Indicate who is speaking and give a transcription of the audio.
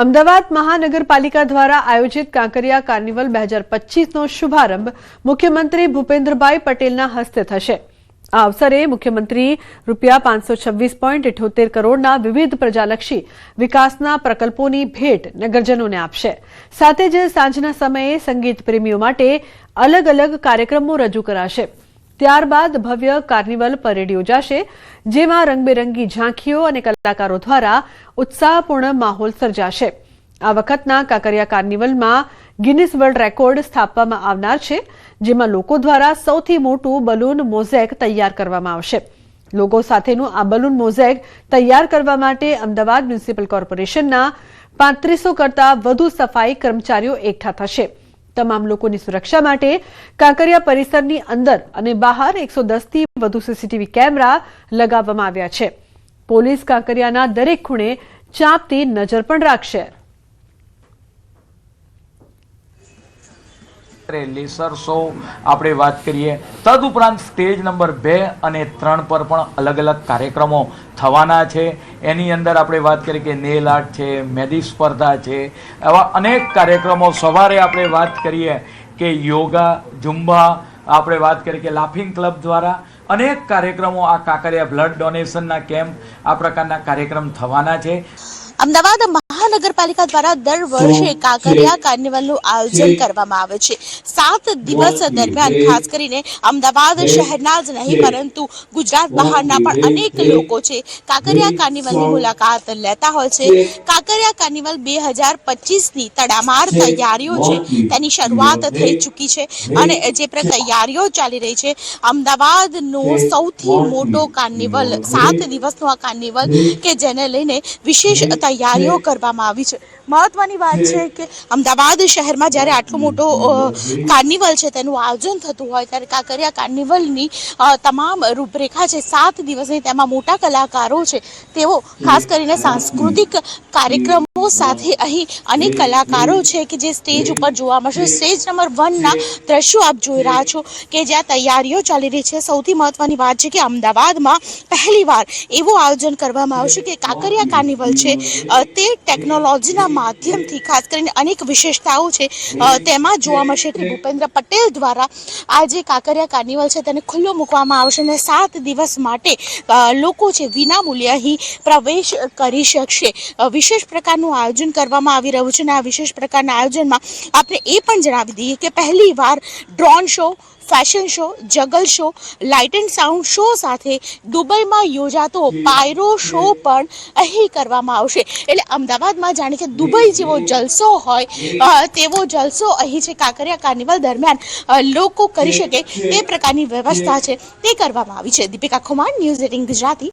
Speaker 1: અમદાવાદ મહાનગરપાલિકા દ્વારા આયોજિત કાંકરિયા કાર્નિવલ 2025નો શુભારંભ મુખ્યમંત્રી ભૂપેન્દ્રભાઈ પટેલના હસ્તે થશે। આ અવસરે મુખ્યમંત્રી ₹526.78 કરોડના વિવિધ પ્રજાલક્ષી વિકાસના પ્રકલ્પોની ભેટ નગરજનોને આપશે। સાથે જ સાંજના સમયે સંગીત પ્રેમીઓ માટે અલગ અલગ કાર્યક્રમો રજૂ કરાશે। ત્યારબાદ ભવ્ય કાર્નિવલ પરેડ યોજાશે, જેમાં રંગબેરંગી ઝાંખીઓ અને કલાકારો દ્વારા ઉત્સાહપૂર્ણ માહોલ સર્જાશે। આ વખતના કાંકરિયા કાર્નિવલમાં ગિનિસ વર્લ્ડ રેકોર્ડ સ્થાપવામાં આવનાર છે, જેમાં લોકો દ્વારા સૌથી મોટું બલૂન મોઝેક તૈયાર કરવામાં આવશે। લોગો સાથેનું આ બલૂન મોઝેક તૈયાર કરવા માટે અમદાવાદ મ્યુનિસિપલ કોર્પોરેશનના 3500 કરતાં વધુ સફાઈ કર્મચારીઓ એકઠા થશે। તમામ લોકોની સુરક્ષા માટે કાંકરિયા પરિસરની અંદર અને બહાર 110થી વધુ સીસીટીવી કેમેરા લગાવવામાં આવ્યા છે। પોલીસ કાંકરિયાના દરેક ખૂણે ચાંપતી નજર પણ રાખશે।
Speaker 2: લેસર શો આપણે વાત કરીએ, તદુપરાંત સ્ટેજ નંબર 2 અને 3 પર પણ અલગ અલગ કાર્યક્રમો થવાના છે। એની અંદર આપણે વાત કરીએ કે નેલ આર્ટ છે, મહેંદી સ્પર્ધા છે, એવા અનેક કાર્યક્રમો। સવારે આપણે વાત કરીએ કે યોગા, ઝુંબા, આપણે વાત કરીએ કે લાફિંગ ક્લબ દ્વારા અનેક કાર્યક્રમો, આ કાંકરિયા બ્લડ ડોનેશનના કેમ્પ, આ પ્રકારના કાર્યક્રમ થવાના છે।
Speaker 3: અમદાવાદ મહાનગરપાલિકા દ્વારા દર વર્ષે કાંકરિયા કાર્નિવલનું આયોજન કરવામાં આવે છે। 7 દિવસ દરમિયાન ખાસ કરીને અમદાવાદ શહેરના જ નહીં પરંતુ ગુજરાત બહારના પણ અનેક લોકો છે કાંકરિયા કાર્નિવલની મુલાકાત લેતા હોય છે। કાંકરિયા કાર્નિવલ 2025ની તડામાર તૈયારીઓ છે તેની શરૂઆત થઈ ચૂકી છે અને જે તૈયારીઓ ચાલી રહી છે, અમદાવાદનો સૌથી મોટો કાર્નિવલ, 7 દિવસનો આ કાર્નિવલ કે જેને લઈને વિશેષ તૈયારીઓ કરવામાં આવી છે। મહત્વની વાત છે કે અમદાવાદ શહેરમાં જ્યારે આટલો મોટો કાર્નિવલ છે તેનું આયોજન થતું હોય ત્યારે કાંકરિયા કાર્નિવલની તમામ રૂપરેખા છે 7 દિવસની, તેમાં મોટા કલાકારો છે તેઓ ખાસ કરીને સાંસ્કૃતિક કાર્યક્રમો સાથે અહીં અનેક કલાકારો છે કે જે સ્ટેજ ઉપર જોવા મળશે। સ્ટેજ નંબર 1ના દ્રશ્યો આપ જોઈ રહ્યા છો કે જ્યાં તૈયારીઓ ચાલી રહી છે। સૌથી મહત્વની વાત છે કે અમદાવાદમાં પહેલીવાર એવું આયોજન કરવામાં આવશે કે કાંકરિયા કાર્નિવલ છે તે ટેકનોલોજીના માધ્યમથી ખાસ કરીને અનેક વિશેષતાઓ છે તેમાં જોવા મળશે કે ભૂપેન્દ્ર પટેલ દ્વારા આ જે કાંકરિયા કાર્નિવલ છે તેને ખુલ્લો મૂકવામાં આવશે અને 7 દિવસ માટે લોકો છે વિનામૂલ્યે અહીં પ્રવેશ કરી શકશે। વિશેષ પ્રકારનું આયોજન કરવામાં આવી રહ્યું છે અને આ વિશેષ પ્રકારના આયોજનમાં આપણે એ પણ જણાવી દઈએ કે પહેલીવાર drone show, fashion show, juggle show, light and sound show સાથે દુબઈમાં યોજાતો પાયરો શો પણ અહીં કરવામાં આવશે। એટલે અમદાવાદમાં જાણે કે દુબઈ જેવો જલસો હોય તેવો જલસો અહીં છે કાંકરિયા કાર્નિવલ દરમિયાન લોકો કરી શકે તે પ્રકારની વ્યવસ્થા છે તે કરવામાં આવી છે। દીપિકા ખુમાર, ન્યૂઝ 18 ગુજરાતી।